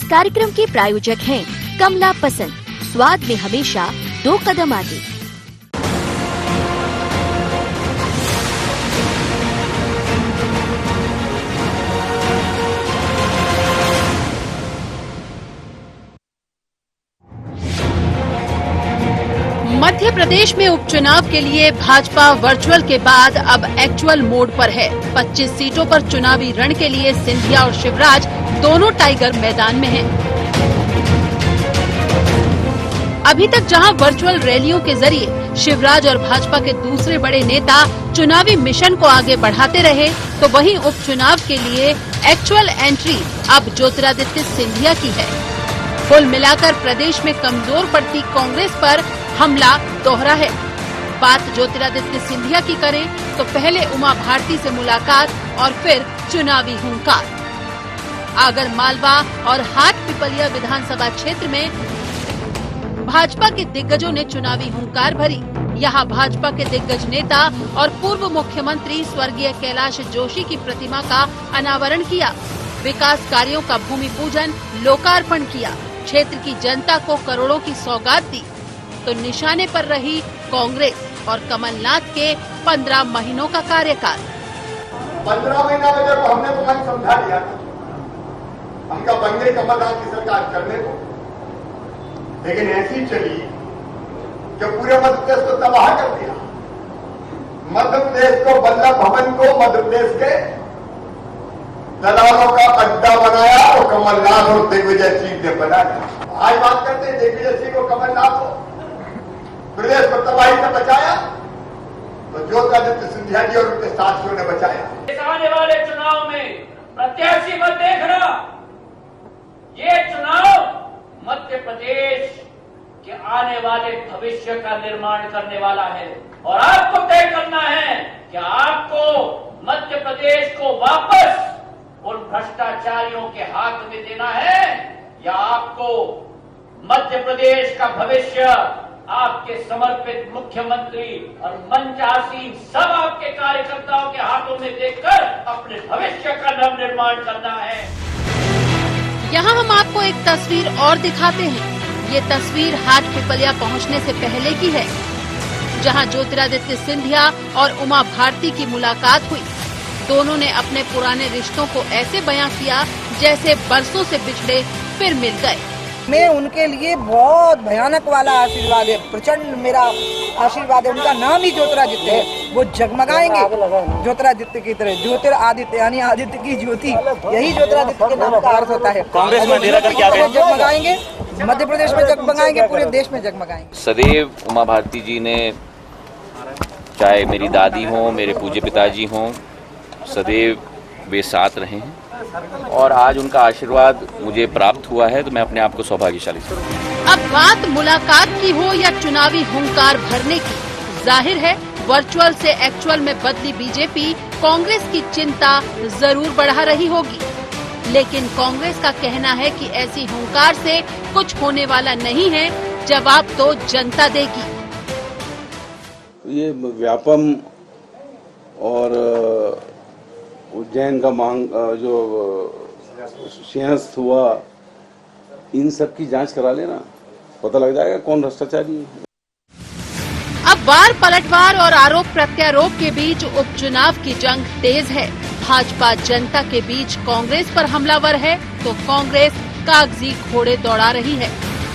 कार्यक्रम के प्रायोजक हैं कमला पसंद, स्वाद में हमेशा 2 कदम आगे। मध्य प्रदेश में उपचुनाव के लिए भाजपा वर्चुअल के बाद अब एक्चुअल मोड पर है। 25 सीटों पर चुनावी रण के लिए सिंधिया और शिवराज दोनों टाइगर मैदान में हैं। अभी तक जहां वर्चुअल रैलियों के जरिए शिवराज और भाजपा के दूसरे बड़े नेता चुनावी मिशन को आगे बढ़ाते रहे, तो वहीं उपचुनाव के लिए एक्चुअल एंट्री अब ज्योतिरादित्य सिंधिया की है। कुल मिलाकर प्रदेश में कमजोर पड़ती कांग्रेस पर हमला दोहरा है। बात ज्योतिरादित्य सिंधिया की करें तो पहले उमा भारती से मुलाकात और फिर चुनावी हुंकार। आगर मालवा और हाट पिपलिया विधानसभा क्षेत्र में भाजपा के दिग्गजों ने चुनावी हुंकार भरी। यहां भाजपा के दिग्गज नेता और पूर्व मुख्यमंत्री स्वर्गीय कैलाश जोशी की प्रतिमा का अनावरण किया, विकास कार्यों का भूमि पूजन लोकार्पण किया, क्षेत्र की जनता को करोड़ों की सौगात दी। तो निशाने पर रही कांग्रेस और कमलनाथ के 15 महीनों का कार्यकाल। 15 महीना में जब हमने तुम्हें समझा दिया, हमका बंदे कमलनाथ की सरकार करने को, लेकिन ऐसी चली कि पूरे मध्य प्रदेश को तबाह कर दिया। मध्य प्रदेश को, वल्लभ भवन को मध्य प्रदेश के दलालों का अड्डा बनाया और कमलनाथ और दिग्विजय सिंह ने बनाया। आज बात करते हैं दिग्विजय सिंह को, कमलनाथ को प्रदेश को तबाही से बचाया, तो ज्योतिरादित्य सिंधिया जी और उनके साथियों ने बचाया। आने वाले चुनाव में प्रत्याशी मत देखना, ये चुनाव मध्य प्रदेश के आने वाले भविष्य का निर्माण करने वाला है और आपको तय करना है कि आपको मध्य प्रदेश को वापस उन भ्रष्टाचारियों के हाथ में देना है या आपको मध्य प्रदेश का भविष्य आपके समर्पित मुख्यमंत्री और मंचासीन सब आपके कार्यकर्ताओं के हाथों में देकर अपने भविष्य का नव निर्माण करना है। यहाँ हम आपको एक तस्वीर और दिखाते हैं। ये तस्वीर हाट पिपलिया पहुँचने से पहले की है, जहाँ ज्योतिरादित्य सिंधिया और उमा भारती की मुलाकात हुई। दोनों ने अपने पुराने रिश्तों को ऐसे बयां किया जैसे बरसों से बिछड़े फिर मिल गए। मैं उनके लिए बहुत भयानक वाला आशीर्वाद है, प्रचंड मेरा आशीर्वाद है। उनका नाम ही ज्योतिरादित्य है, वो जगमगाएंगे ज्योतिरादित्य की तरह। ज्योतिरादित्य यानी आदित्य की ज्योति, यही ज्योतिरादित्य के नाम का अर्थ होता है। कांग्रेस में जगमगाएंगे, मध्य प्रदेश में जगमगाएंगे, पूरे देश में जगमगाएंगे। सदैव उमा भारती जी ने, चाहे मेरी दादी हो, मेरे पूज्य पिताजी हों, सदैव वे साथ रहे हैं और आज उनका आशीर्वाद मुझे प्राप्त हुआ है, तो मैं अपने आप को सौभाग्यशाली समझता हूं। अब बात मुलाकात की हो या चुनावी हुंकार भरने की, जाहिर है वर्चुअल से एक्चुअल में बदली बीजेपी कांग्रेस की चिंता जरूर बढ़ा रही होगी। लेकिन कांग्रेस का कहना है कि ऐसी हुंकार से कुछ होने वाला नहीं है, जवाब तो जनता देगी। ये व्यापम और उज्जैन का मांग जो सिंहस्थ हुआ, इन सब की जांच करा लेना, पता लग जाएगा कौन भ्रष्टाचारी है। अब वार पलटवार और आरोप प्रत्यारोप के बीच उपचुनाव की जंग तेज है। भाजपा जनता के बीच कांग्रेस पर हमलावर है, तो कांग्रेस कागजी घोड़े दौड़ा रही है।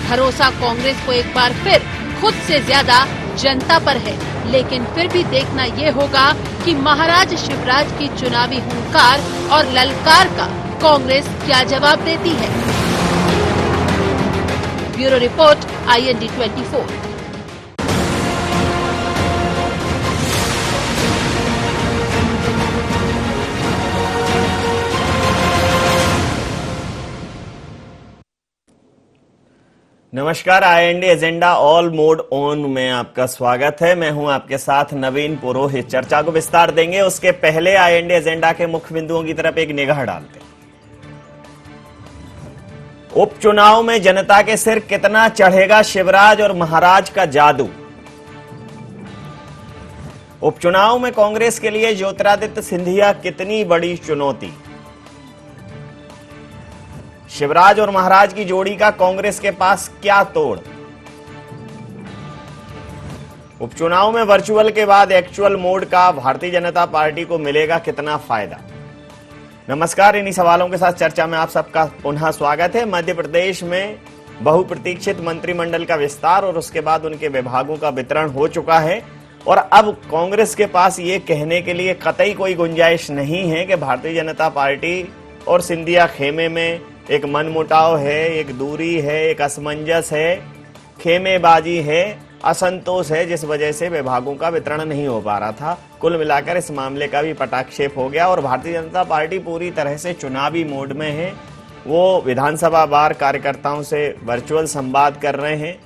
भरोसा कांग्रेस को एक बार फिर खुद से ज्यादा जनता पर है, लेकिन फिर भी देखना ये होगा कि महाराज शिवराज की चुनावी हुंकार और ललकार का कांग्रेस क्या जवाब देती है। Bureau report, IND 24। नमस्कार, IND agenda all mode on में आपका स्वागत है। मैं हूं आपके साथ नवीन पुरोहित। चर्चा को विस्तार देंगे, उसके पहले IND एजेंडा के मुख्य बिंदुओं की तरफ एक निगाह डालते हैं। उपचुनाव में जनता के सिर कितना चढ़ेगा शिवराज और महाराज का जादू। उपचुनाव में कांग्रेस के लिए ज्योतिरादित्य सिंधिया कितनी बड़ी चुनौती। शिवराज और महाराज की जोड़ी का कांग्रेस के पास क्या तोड़? उपचुनाव में वर्चुअल के बाद एक्चुअल मोड का भारतीय जनता पार्टी को मिलेगा कितना फायदा? नमस्कार, इन्हीं सवालों के साथ चर्चा में आप सबका पुनः स्वागत है। मध्य प्रदेश में बहुप्रतीक्षित मंत्रिमंडल का विस्तार और उसके बाद उनके विभागों का वितरण हो चुका है और अब कांग्रेस के पास ये कहने के लिए कतई कोई गुंजाइश नहीं है कि भारतीय जनता पार्टी और सिंधिया खेमे में एक मनमुटाव है, एक दूरी है, एक असमंजस है, खेमेबाजी है, असंतोष है, जिस वजह से विभागों का वितरण नहीं हो पा रहा था। कुल मिलाकर इस मामले का भी पटाक्षेप हो गया और भारतीय जनता पार्टी पूरी तरह से चुनावी मोड में है। वो विधानसभा वार कार्यकर्ताओं से वर्चुअल संवाद कर रहे हैं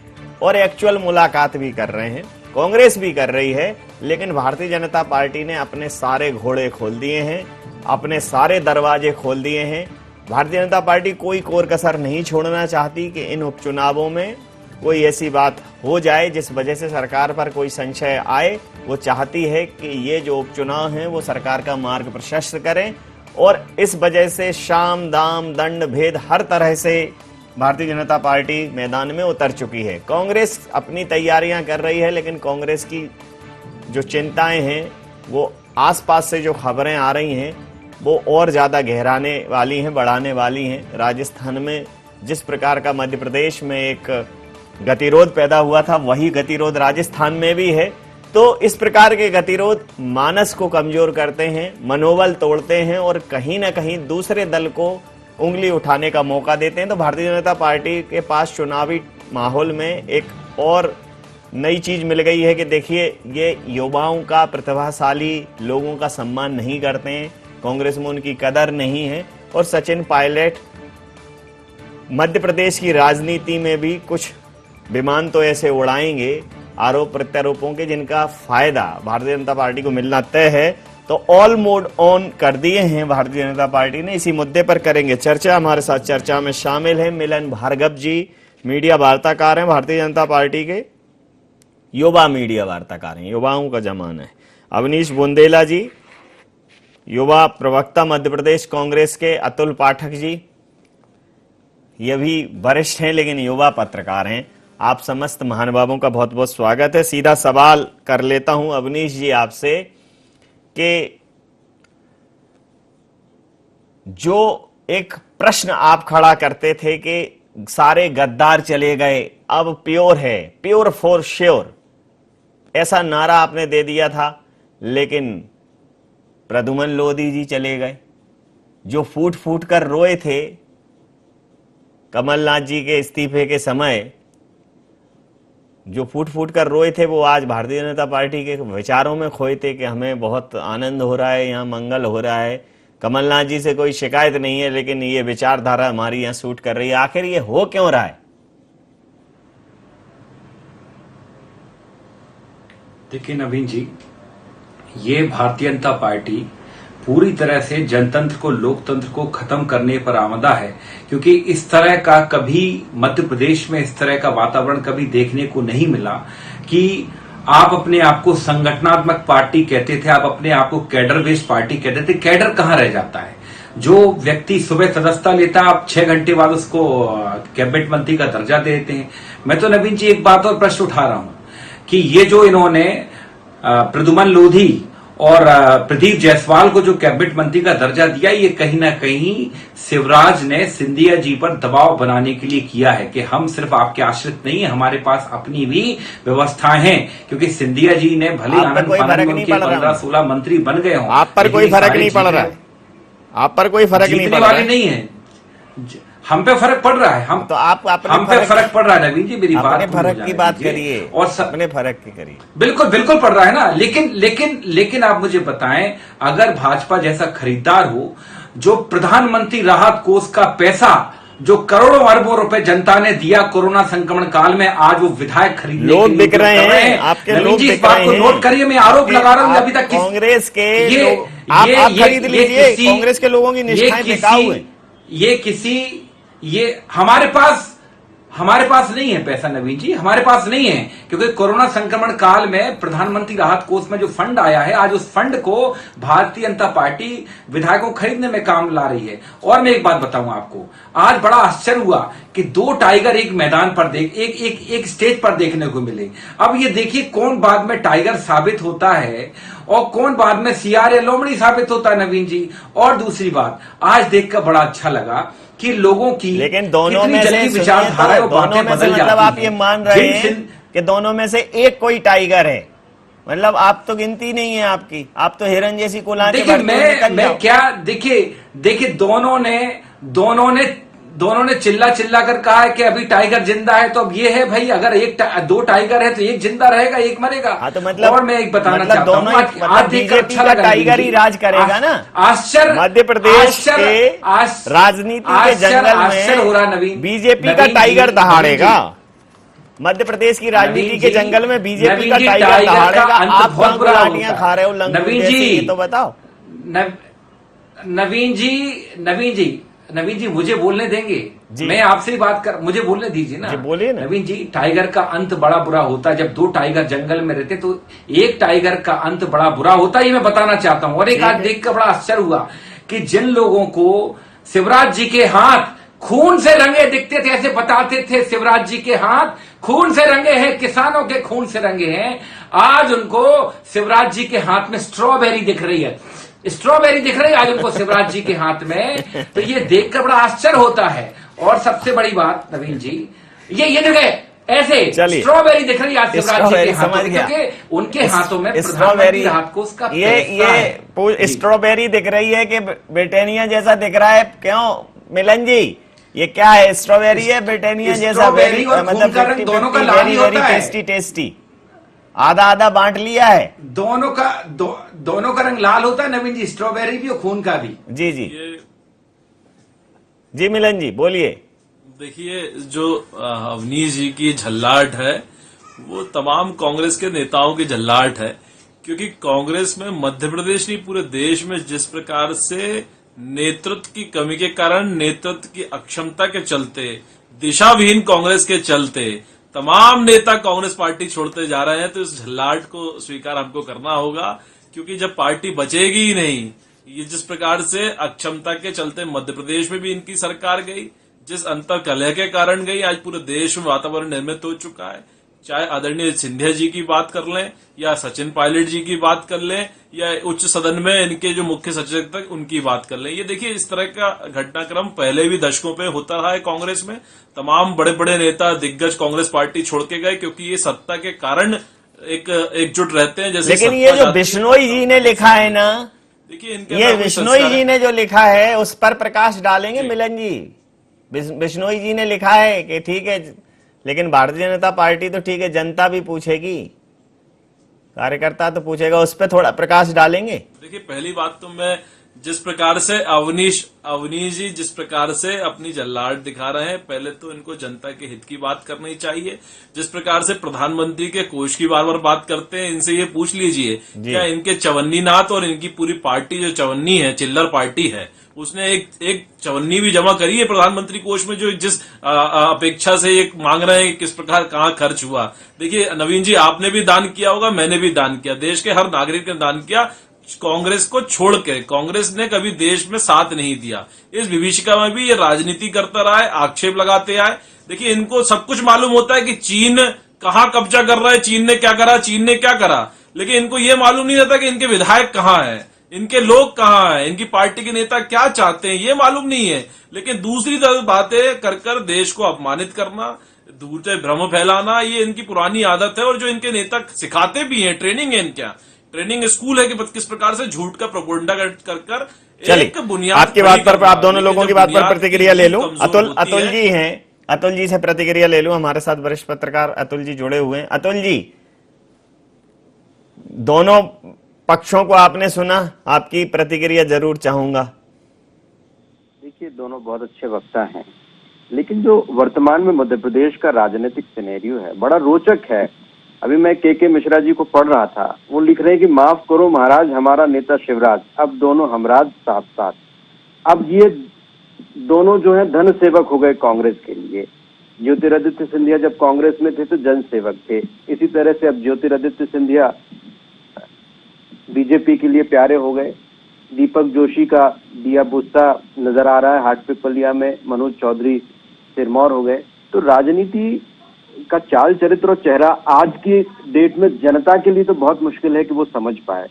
और एक्चुअल मुलाकात भी कर रहे हैं। कांग्रेस भी कर रही है, लेकिन भारतीय जनता पार्टी ने अपने सारे घोड़े खोल दिए हैं, अपने सारे दरवाजे खोल दिए हैं। भारतीय जनता पार्टी कोई कोर कसर नहीं छोड़ना चाहती कि इन उपचुनावों में कोई ऐसी बात हो जाए जिस वजह से सरकार पर कोई संशय आए। वो चाहती है कि ये जो उपचुनाव हैं वो सरकार का मार्ग प्रशस्त करें और इस वजह से शाम दाम दंड भेद हर तरह से भारतीय जनता पार्टी मैदान में उतर चुकी है। कांग्रेस अपनी तैयारियां कर रही है, लेकिन कांग्रेस की जो चिंताएं हैं वो आसपास से जो खबरें आ रही हैं वो और ज़्यादा गहराने वाली हैं, बढ़ाने वाली हैं। राजस्थान में जिस प्रकार का मध्य प्रदेश में एक गतिरोध पैदा हुआ था, वही गतिरोध राजस्थान में भी है। तो इस प्रकार के गतिरोध मानस को कमजोर करते हैं, मनोबल तोड़ते हैं और कहीं ना कहीं दूसरे दल को उंगली उठाने का मौका देते हैं। तो भारतीय जनता पार्टी के पास चुनावी माहौल में एक और नई चीज मिल गई है कि देखिए, ये युवाओं का, प्रतिभाशाली लोगों का सम्मान नहीं करते हैं, कांग्रेस में उनकी कदर नहीं है। और सचिन पायलट मध्य प्रदेश की राजनीति में भी कुछ विमान तो ऐसे उड़ाएंगे आरोप प्रत्यारोपों के जिनका फायदा भारतीय जनता पार्टी को मिलना तय है। तो ऑल मोड ऑन कर दिए हैं भारतीय जनता पार्टी ने। इसी मुद्दे पर करेंगे चर्चा। हमारे साथ चर्चा में शामिल है मिलन भार्गव जी, मीडिया वार्ताकार हैं भारतीय जनता पार्टी के, युवा मीडिया वार्ताकार हैं, युवाओं का जमाना है। अवनीश बुंदेला जी, युवा प्रवक्ता मध्य प्रदेश कांग्रेस के। अतुल पाठक जी, ये भी वरिष्ठ हैं लेकिन युवा पत्रकार हैं। आप समस्त महानुभावों का बहुत बहुत स्वागत है। सीधा सवाल कर लेता हूं अवनीश जी आपसे कि जो एक प्रश्न आप खड़ा करते थे कि सारे गद्दार चले गए, अब प्योर है, प्योर फॉर श्योर, ऐसा नारा आपने दे दिया था, लेकिन प्रद्युमन लोधी जी चले गए। जो फूट फूट कर रोए थे कमलनाथ जी के इस्तीफे के समय, जो फूट फूट कर रोए थे, वो आज भारतीय जनता पार्टी के विचारों में खोए थे कि हमें बहुत आनंद हो रहा है, यहाँ मंगल हो रहा है, कमलनाथ जी से कोई शिकायत नहीं है, लेकिन ये विचारधारा हमारी यहाँ सूट कर रही है। आखिर ये हो क्यों रहा है? देखिए नवीन जी, ये भारतीय जनता पार्टी पूरी तरह से जनतंत्र को, लोकतंत्र को खत्म करने पर आमदा है, क्योंकि इस तरह का कभी मध्य प्रदेश में इस तरह का वातावरण कभी देखने को नहीं मिला कि आप अपने आप को संगठनात्मक पार्टी कहते थे, आप अपने आप को कैडर बेस्ड पार्टी कहते थे। कैडर कहां रह जाता है? जो व्यक्ति सुबह सदस्यता लेता है, आप 6 घंटे बाद उसको कैबिनेट मंत्री का दर्जा दे देते हैं। मैं तो नवीन जी एक बात और प्रश्न उठा रहा हूं कि ये जो इन्होंने प्रद्युमन लोधी और प्रदीप जायसवाल को जो कैबिनेट मंत्री का दर्जा दिया, ये कहीं ना कहीं शिवराज ने सिंधिया जी पर दबाव बनाने के लिए किया है कि हम सिर्फ आपके आश्रित नहीं है, हमारे पास अपनी भी व्यवस्थाएं हैं। क्योंकि सिंधिया जी ने भले आनंद फानंद में 15-16 मंत्री बन गए हों, आप पर कोई फर्क नहीं पड़ रहा है, आप पर कोई फर्क नहीं पड़ रहा है। नहीं है, हम पे फर्क पड़ रहा है। हम तो आप हम पे फर्क पड़ रहा है नवीन जी, मेरी बात फर्क की बात करिए और अपने फर्क की करिए। बिल्कुल बिल्कुल पड़ रहा है ना, लेकिन आप मुझे बताएं, अगर भाजपा जैसा खरीदार हो, जो प्रधानमंत्री राहत कोष का पैसा जो करोड़ों अरबों रुपए जनता ने दिया कोरोना संक्रमण काल में, आज वो विधायक खरीदने लोग बिक रहे हैं, आपके लोग इस बात को नोट करिए। मैं आरोप लगा रहा हूं अभी तक कांग्रेस के आप खरीद लीजिए, कांग्रेस के लोगों की निष्ठाएं टिकाऊ है। ये हमारे पास हमारे पास नहीं है पैसा नवीन जी, हमारे पास नहीं है, क्योंकि कोरोना संक्रमण काल में प्रधानमंत्री राहत कोष में जो फंड आया है, आज उस फंड को भारतीय जनता पार्टी विधायकों खरीदने में काम ला रही है। और मैं एक बात बताऊं आपको, आज बड़ा आश्चर्य हुआ कि 2 टाइगर एक मैदान पर एक स्टेज पर देखने को मिले। अब ये देखिए कौन बाद में टाइगर साबित होता है और कौन बाद में सियार या लोमड़ी साबित होता है नवीन जी। और दूसरी बात, आज देखकर बड़ा अच्छा लगा कि लोगों की लेकिन दोनों में से विचारधारा तो दोनों में से मतलब आप ये मान रहे हैं कि दोनों में से एक कोई टाइगर है, मतलब आप तो गिनती नहीं है आपकी, आप तो हिरन जैसी कुलाने। देखिए मैं क्या, देखिए दोनों ने चिल्ला कर कहा है कि अभी टाइगर जिंदा है, तो अब ये है भाई, अगर 2 टाइगर है तो एक जिंदा रहेगा, एक मरेगा। हाँ, तो मतलब और मैं एक बताना चाहता हूँ, आज देखकर बीजेपी का टाइगर ही राज करेगा ना। आश्चर्य, मध्य प्रदेश के राजनीति के जंगल हो रहा नवीन, में बीजेपी का टाइगर दहाड़ेगा। मध्य प्रदेश की राजनीति के जंगल में बीजेपी का टाइगर दहाड़ेगा। आप कहां लाठियां खा रहे हो नवीन जी, तो बताओ। नवीन जी मुझे बोलने देंगे? मैं आपसे ही बात कर, मुझे बोलने दीजिए ना। बोलिए ना। नवीन जी, टाइगर का अंत बड़ा बुरा होता है। जब 2 टाइगर जंगल में रहते तो एक टाइगर का अंत बड़ा बुरा होता है, ये मैं बताना चाहता हूं। और एक आज देखकर बड़ा आश्चर्य हुआ कि जिन लोगों को शिवराज जी के हाथ खून से रंगे दिखते थे, ऐसे बताते थे शिवराज जी के हाथ खून से रंगे हैं, किसानों के खून से रंगे हैं, आज उनको शिवराज जी के हाथ में स्ट्रॉबेरी दिख रही है। स्ट्रॉबेरी दिख रही है आज उनको शिवराज जी के हाथ में। तो ये देखकर बड़ा आश्चर्य होता है। और सबसे बड़ी बात नवीन जी, ये जगह ऐसे स्ट्रॉबेरी दिख रही है आज शिवराज जी के हाथों में, क्योंकि उनके हाथों में प्रधानमंत्री राहत कोष का ये स्ट्रॉबेरी दिख रही है कि ब्रिटानिया जैसा दिख रहा है। क्यों मिलन जी, ये क्या है? स्ट्रॉबेरी है ब्रिटानिया जैसा, मतलब दोनों का लाल ही होता है। टेस्टी आधा आधा बांट लिया है। दोनों का रंग लाल होता है नवीन जी, स्ट्रॉबेरी भी और खून का भी। जी मिलन जी बोलिए। देखिए, जो अवनीश जी की झल्लाहट है वो तमाम कांग्रेस के नेताओं की झल्लाहट है, क्योंकि कांग्रेस में मध्य प्रदेश नहीं पूरे देश में जिस प्रकार से नेतृत्व की कमी के कारण, नेतृत्व की अक्षमता के चलते, दिशाविहीन कांग्रेस के चलते तमाम नेता कांग्रेस पार्टी छोड़ते जा रहे हैं। तो इस झल्लाहट को स्वीकार हमको करना होगा, क्योंकि जब पार्टी बचेगी ही नहीं, ये जिस प्रकार से अक्षमता के चलते मध्य प्रदेश में भी इनकी सरकार गई, जिस अंतर कलह के कारण गई, आज पूरे देश में वातावरण निर्मित हो चुका है। चाहे आदरणीय सिंधिया जी की बात कर लें या सचिन पायलट जी की बात कर लें या उच्च सदन में इनके जो मुख्य सचेतक तक उनकी बात कर लें, ये देखिए इस तरह का घटनाक्रम पहले भी दशकों पे होता रहा है कांग्रेस में। तमाम बड़े बड़े नेता दिग्गज कांग्रेस पार्टी छोड़ के गए, क्योंकि ये सत्ता के कारण एकजुट रहते हैं। जैसे लेकिन ये जो बिश्नोई जी ने लिखा है ना, देखिए ये बिश्नोई जी ने जो लिखा है उस पर प्रकाश डालेंगे मिलन जी। बिश्नोई जी ने लिखा है कि ठीक है, लेकिन भारतीय जनता पार्टी तो ठीक है, जनता भी पूछेगी, कार्यकर्ता तो पूछेगा, उस पर थोड़ा प्रकाश डालेंगे। देखिए, पहली बात तो मैं जिस प्रकार से अवनीश जी जिस प्रकार से अपनी जल्लाहट दिखा रहे हैं, पहले तो इनको जनता के हित की बात करनी चाहिए। जिस प्रकार से प्रधानमंत्री के कोष की बार बार बात करते हैं, इनसे ये पूछ लीजिए क्या इनके चवन्नीनाथ और इनकी पूरी पार्टी जो चवन्नी है, चिल्लर पार्टी है, उसने एक चवन्नी भी जमा करी है प्रधानमंत्री कोष में, जो जिस अपेक्षा से ये मांग रहे हैं किस प्रकार कहाँ खर्च हुआ। देखिए नवीन जी, आपने भी दान किया होगा, मैंने भी दान किया, देश के हर नागरिक ने दान किया, कांग्रेस को छोड़ के। कांग्रेस ने कभी देश में साथ नहीं दिया। इस विभीषिका में भी ये राजनीति करता रहा है, आक्षेप लगाते आए। देखिए, इनको सब कुछ मालूम होता है कि चीन कहाँ कब्जा कर रहा है, चीन ने क्या करा, चीन ने क्या करा, लेकिन इनको ये मालूम नहीं रहता कि इनके विधायक कहाँ है, इनके लोग कहाँ हैं, इनकी पार्टी के नेता क्या चाहते हैं, ये मालूम नहीं है। लेकिन दूसरी तरफ बातें कर देश को अपमानित करना, दूर से भ्रम फैलाना, ये इनकी पुरानी आदत है। और जो इनके नेता सिखाते भी हैं, ट्रेनिंग है इनका, ट्रेनिंग स्कूल है कि किस प्रकार से झूठ का प्रोपेगेंडा कर एक बुनियाद। आपकी बात पर आप दोनों लोगों की बात पर प्रतिक्रिया ले लूं। अतुल जी हैं, अतुल जी से प्रतिक्रिया ले लूं। हमारे साथ वरिष्ठ पत्रकार अतुल जी जुड़े हुए हैं। अतुल जी, दोनों पक्षों को आपने सुना, आपकी प्रतिक्रिया जरूर चाहूंगा। देखिए, दोनों बहुत अच्छे वक्ता हैं, लेकिन जो वर्तमान में मध्य प्रदेश का राजनीतिक सिनेरियो है बड़ा रोचक है। अभी मैं के मिश्रा जी को पढ़ रहा था, वो लिख रहे हैं कि माफ करो महाराज, हमारा नेता शिवराज, अब दोनों हमराज साथ साथ। अब ये दोनों जो है धन सेवक हो गए कांग्रेस के लिए। ज्योतिरादित्य सिंधिया जब कांग्रेस में थे तो जनसेवक थे। इसी तरह से अब ज्योतिरादित्य सिंधिया बीजेपी के लिए प्यारे हो गए। दीपक जोशी का दिया बुझता नजर आ रहा है हाटपिपलिया में, मनोज चौधरी सिरमौर हो गए। तो राजनीति का चाल चरित्र और चेहरा आज की डेट में जनता के लिए तो बहुत मुश्किल है कि वो समझ पाए।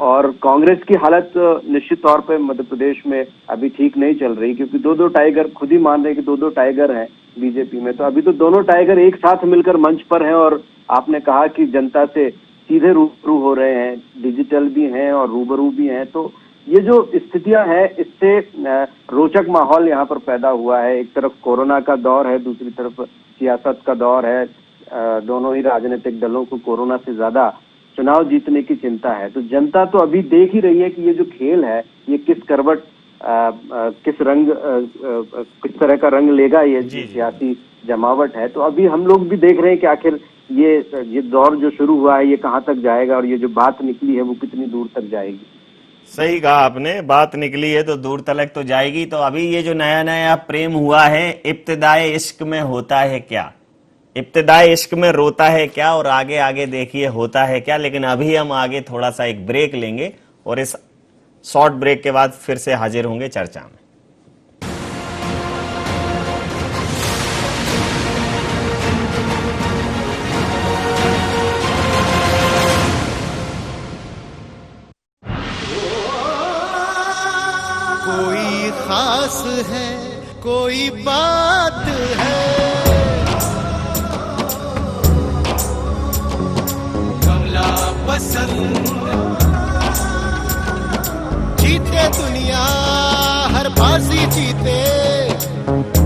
और कांग्रेस की हालत निश्चित तौर पे मध्य प्रदेश में अभी ठीक नहीं चल रही, क्योंकि दो टाइगर खुद ही मान रहे हैं कि दो टाइगर हैं बीजेपी में। तो अभी तो दोनों टाइगर एक साथ मिलकर मंच पर हैं और आपने कहा कि जनता से सीधे रूबरू हो रहे हैं, डिजिटल भी हैं और रूबरू भी हैं। तो ये जो स्थितियां हैं, इससे रोचक माहौल यहाँ पर पैदा हुआ है। एक तरफ कोरोना का दौर है, दूसरी तरफ सियासत का दौर है। दोनों ही राजनीतिक दलों को कोरोना से ज्यादा चुनाव जीतने की चिंता है। तो जनता तो अभी देख ही रही है कि ये जो खेल है ये किस करवट किस तरह का रंग लेगा, ये सियासी जमावट है। तो अभी हम लोग भी देख रहे हैं कि आखिर ये दौर जो शुरू हुआ है ये कहाँ तक जाएगा और ये जो बात निकली है वो कितनी दूर तक जाएगी। सही कहा आपने, बात निकली है तो दूर तलक तो जाएगी। तो अभी ये जो नया नया प्रेम हुआ है, इब्तिदाए इश्क में होता है क्या, इब्तिदाए इश्क में रोता है क्या, और आगे आगे देखिए होता है क्या। लेकिन अभी हम आगे थोड़ा सा एक ब्रेक लेंगे और इस शॉर्ट ब्रेक के बाद फिर से हाजिर होंगे चर्चा में। कोई खास है, कोई बात है, कमला पसंद। जीते दुनिया हर बाजी जीते,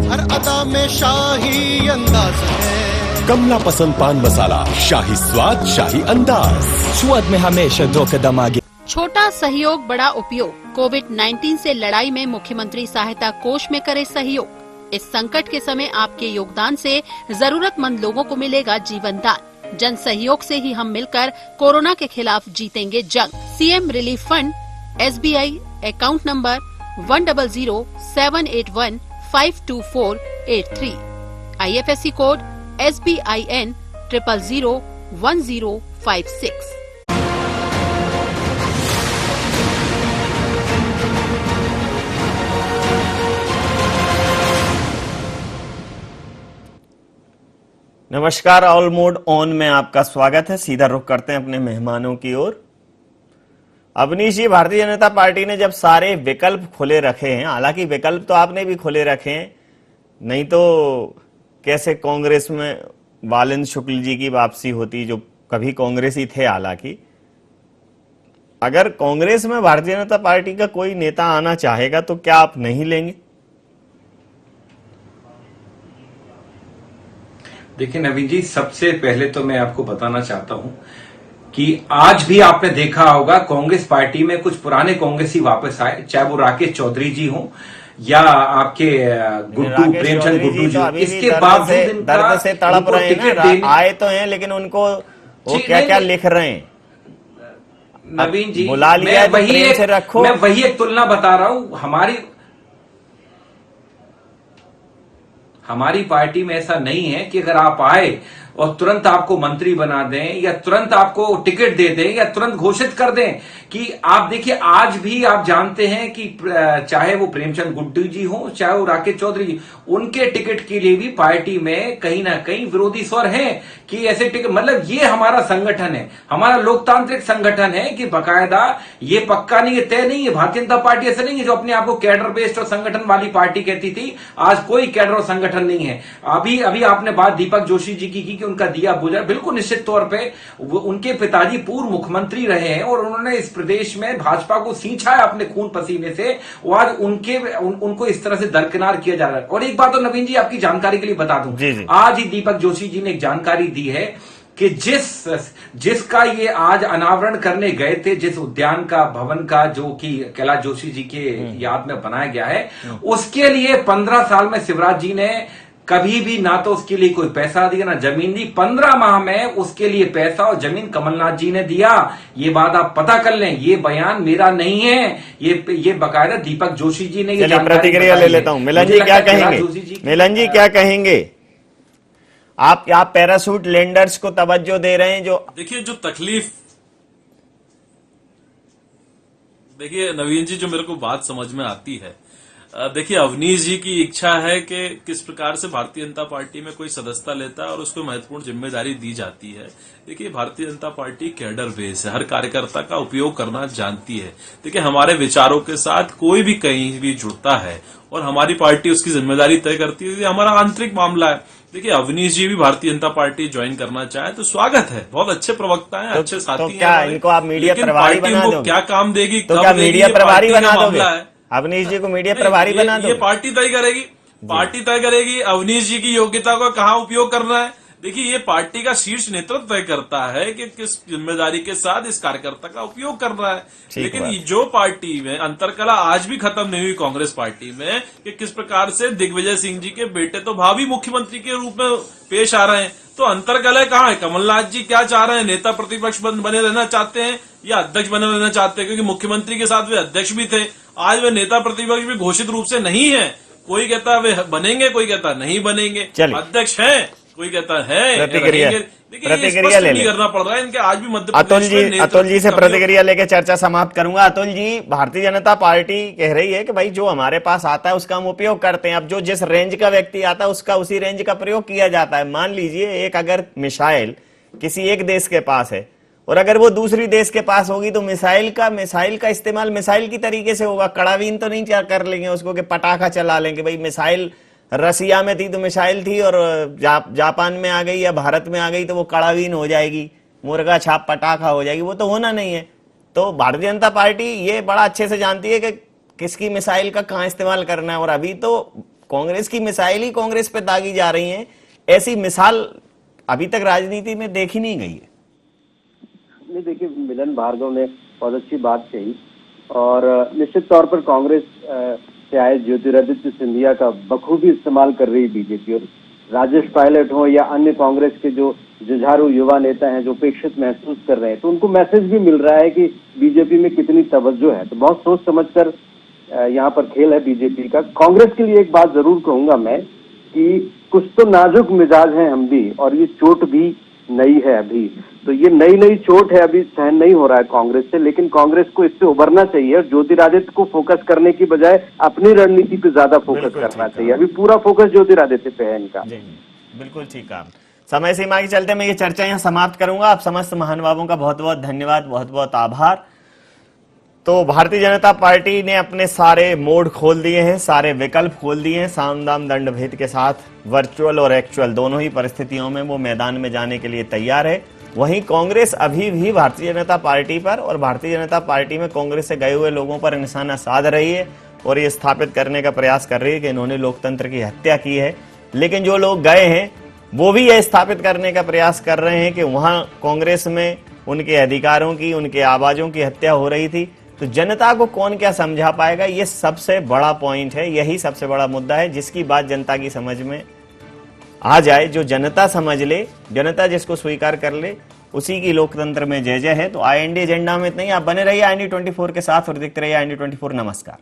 हर अदा में शाही अंदाज है। कमला पसंद पान मसाला, शाही स्वाद, शाही अंदाज, स्वाद में हमेशा 2 कदम आगे। छोटा सहयोग बड़ा उपयोग। कोविड-19 से लड़ाई में मुख्यमंत्री सहायता कोष में करे सहयोग। इस संकट के समय आपके योगदान से जरूरतमंद लोगों को मिलेगा जीवन दान। जन सहयोग से ही हम मिलकर कोरोना के खिलाफ जीतेंगे जंग। CM relief fund, SBI account number 100-781-52483, IFSC code SBIN 0001056। नमस्कार, ऑल मोड ऑन में आपका स्वागत है। सीधा रुख करते हैं अपने मेहमानों की ओर। अवनीश जी, भारतीय जनता पार्टी ने जब सारे विकल्प खुले रखे हैं, हालांकि विकल्प तो आपने भी खुले रखे हैं, नहीं तो कैसे कांग्रेस में बालेंद्र शुक्ल जी की वापसी होती, जो कभी कांग्रेसी थे। हालांकि अगर कांग्रेस में भारतीय जनता पार्टी का कोई नेता आना चाहेगा तो क्या आप नहीं लेंगे? देखिए नवीन जी, सबसे पहले तो मैं आपको बताना चाहता हूं कि आज भी आपने देखा होगा कांग्रेस पार्टी में कुछ पुराने कांग्रेसी वापस आए, चाहे वो राकेश चौधरी जी हों या आपके गुड्डू प्रेमचंद गुड्डू जी। इसके बावजूद दर्द से तड़प रहे हैं, आए तो हैं लेकिन उनको वो क्या क्या लिख रहे हैं नवीन जी। बुला लिया, मैं वही एक तुलना बता रहा हूं। हमारी पार्टी में ऐसा नहीं है कि अगर आप आए और तुरंत आपको मंत्री बना दें या तुरंत आपको टिकट दे दें या तुरंत घोषित कर दें कि आप देखिए, आज भी आप जानते हैं कि चाहे वो प्रेमचंद गुड्डू जी हो, चाहे वो राकेश चौधरी जी, उनके टिकट के लिए भी पार्टी में कहीं ना कहीं विरोधी स्वर हैं कि ऐसे टिकट, मतलब ये हमारा संगठन है, हमारा लोकतांत्रिक संगठन है कि बाकायदा ये पक्का नहीं है, तय नहीं है। भारतीय जनता पार्टी ऐसा नहीं है जो अपने आप को कैडर बेस्ड और संगठन वाली पार्टी कहती थी, आज कोई कैडर और संगठन नहीं है। अभी आपने बात दीपक जोशी जी की उनका दिया बुझा, बिल्कुल निश्चित तौर पे उनके पिताजी पूर्व मुख्यमंत्री रहे हैं और उन्होंने इस प्रदेश में भाजपा को सींचा है अपने खून पसीने से, और आज उनको इस तरह से दरकिनार किया जा रहा है। और एक बात तो नवीन जी आपकी जानकारी के लिए बता दूं, आज ही दीपक जोशी जी ने एक जानकारी दी है कि जिसका ये आज अनावरण करने गए थे, जिस उद्यान का भवन का जो कि कैलाश जोशी जी के याद में बनाया गया है, उसके लिए 15 साल में शिवराज जी ने कभी भी ना तो उसके लिए कोई पैसा दिया ना जमीन दी। 15 माह में उसके लिए पैसा और जमीन कमलनाथ जी ने दिया। ये बात आप पता कर लें, ये बयान मेरा नहीं है, ये बकायदा दीपक जोशी जी ने ये प्रतिक्रिया ले लेता हूं। मिलन जी क्या कहेंगे? मिलन जी क्या कहेंगे? आप पैराशूट लैंडर्स को तवज्जो दे रहे हैं जो देखिए जो तकलीफ, देखिए नवीन जी, जो मेरे को बात समझ में आती है, देखिए अवनीश जी की इच्छा है कि किस प्रकार से भारतीय जनता पार्टी में कोई सदस्यता लेता है और उसको महत्वपूर्ण जिम्मेदारी दी जाती है। देखिए Bharatiya Janata party cadre base है, हर कार्यकर्ता का उपयोग करना जानती है। देखिए हमारे विचारों के साथ कोई भी कहीं भी जुड़ता है और हमारी पार्टी उसकी जिम्मेदारी तय करती है, ये हमारा आंतरिक मामला है। देखिए अवनीश जी भी भारतीय जनता पार्टी ज्वाइन करना चाहे तो स्वागत है, बहुत अच्छे प्रवक्ता हैं, अच्छे साथी हैं। क्या इनको आप मीडिया प्रभारी बना दोगे? क्या काम देगी, तो क्या मीडिया प्रभारी बना दोगे? अवनीश जी को मीडिया प्रभारी बना दो। ये पार्टी तय करेगी, पार्टी तय करेगी अवनीश जी की योग्यता को कहाँ उपयोग करना है। देखिए ये पार्टी का शीर्ष नेतृत्व तय करता है कि किस जिम्मेदारी के साथ इस कार्यकर्ता का उपयोग करना है। लेकिन जो पार्टी में अंतरकला आज भी खत्म नहीं हुई कांग्रेस पार्टी में कि किस प्रकार से दिग्विजय सिंह जी के बेटे तो भावी मुख्यमंत्री के रूप में पेश आ रहे हैं, तो अंतरकला कहाँ है? कमलनाथ जी क्या चाह रहे हैं? नेता प्रतिपक्ष बने रहना चाहते हैं या अध्यक्ष बने रहना चाहते हैं? क्योंकि मुख्यमंत्री के साथ वे अध्यक्ष भी थे, आज वे नेता प्रतिपक्ष भी घोषित रूप से नहीं है। कोई कहता वे बनेंगे, कोई कहता नहीं बनेंगे। अध्यक्ष है, कोई कहता है प्रतिक्रिया ले ले करना पड़ रहा है इनके आज भी मध्य प्रदेश में। अतुल जी से प्रतिक्रिया लेके चर्चा समाप्त करूंगा। अतुल जी, भारतीय जनता पार्टी कह रही है कि भाई जो हमारे पास आता है उसका हम उपयोग करते हैं। अब जो जिस रेंज का व्यक्ति आता है उसका उसी रेंज का प्रयोग किया जाता है। मान लीजिए एक अगर मिसाइल किसी एक देश के पास है और अगर वो दूसरी देश के पास होगी तो मिसाइल का इस्तेमाल मिसाइल की तरीके से होगा। कड़ावीन तो नहीं कर लेंगे उसको कि पटाखा चला लेंगे। भाई मिसाइल रसिया में थी तो मिसाइल थी और जापान में आ गई या भारत में आ गई तो वो कड़ावीन हो जाएगी, मुर्गा छाप पटाखा हो जाएगी। वो तो होना नहीं है। तो भारतीय जनता पार्टी ये बड़ा अच्छे से जानती है कि किसकी मिसाइल का कहाँ इस्तेमाल करना है। और अभी तो कांग्रेस की मिसाइल ही कांग्रेस पे दागी जा रही है। ऐसी मिसाल अभी तक राजनीति में देखी नहीं गई है। नहीं, देखिए मिलन भार्गव ने बहुत अच्छी बात कही और निश्चित तौर पर कांग्रेस से आए ज्योतिरादित्य सिंधिया का बखूबी इस्तेमाल कर रही बीजेपी। और राजेश पायलट हो या अन्य कांग्रेस के जो जुझारू युवा नेता हैं जो उपेक्षित महसूस कर रहे हैं, तो उनको मैसेज भी मिल रहा है कि बीजेपी में कितनी तवज्जो है। तो बहुत सोच समझकर यहाँ पर खेल है बीजेपी का। कांग्रेस के लिए एक बात जरूर कहूंगा मैं कि कुछ तो नाजुक मिजाज हैं हम भी, और ये चोट भी नई है अभी। तो ये नई चोट है, अभी सहन नहीं हो रहा है कांग्रेस से। लेकिन कांग्रेस को इससे उभरना चाहिए और ज्योतिरादित्य को फोकस करने की बजाय अपनी रणनीति पे ज्यादा फोकस करना चाहिए। अभी पूरा फोकस ज्योतिरादित्य पे है इनका। बिल्कुल ठीक है। समय सीमा के चलते मैं ये चर्चा यहाँ समाप्त करूंगा। आप समस्त महानुभावों का बहुत बहुत धन्यवाद, बहुत बहुत आभार। तो भारतीय जनता पार्टी ने अपने सारे मोड खोल दिए हैं, सारे विकल्प खोल दिए हैं। साम दाम दंड भेद के साथ वर्चुअल और एक्चुअल दोनों ही परिस्थितियों में वो मैदान में जाने के लिए तैयार है। वहीं कांग्रेस अभी भी भारतीय जनता पार्टी पर और भारतीय जनता पार्टी में कांग्रेस से गए हुए लोगों पर निशाना साध रही है और ये स्थापित करने का प्रयास कर रही है कि इन्होंने लोकतंत्र की हत्या की है। लेकिन जो लोग गए हैं वो भी यह स्थापित करने का प्रयास कर रहे हैं कि वहां कांग्रेस में उनके अधिकारों की, उनके आवाजों की हत्या हो रही थी। तो जनता को कौन क्या समझा पाएगा, ये सबसे बड़ा पॉइंट है। यही सबसे बड़ा मुद्दा है जिसकी बात जनता की समझ में आ जाए। जो जनता समझ ले, जनता जिसको स्वीकार कर ले, उसी की लोकतंत्र में जय जय है। तो IND एजेंडा में इतना ही। आप बने रहिए IND 24 के साथ और देखते रहिए IND 24। नमस्कार।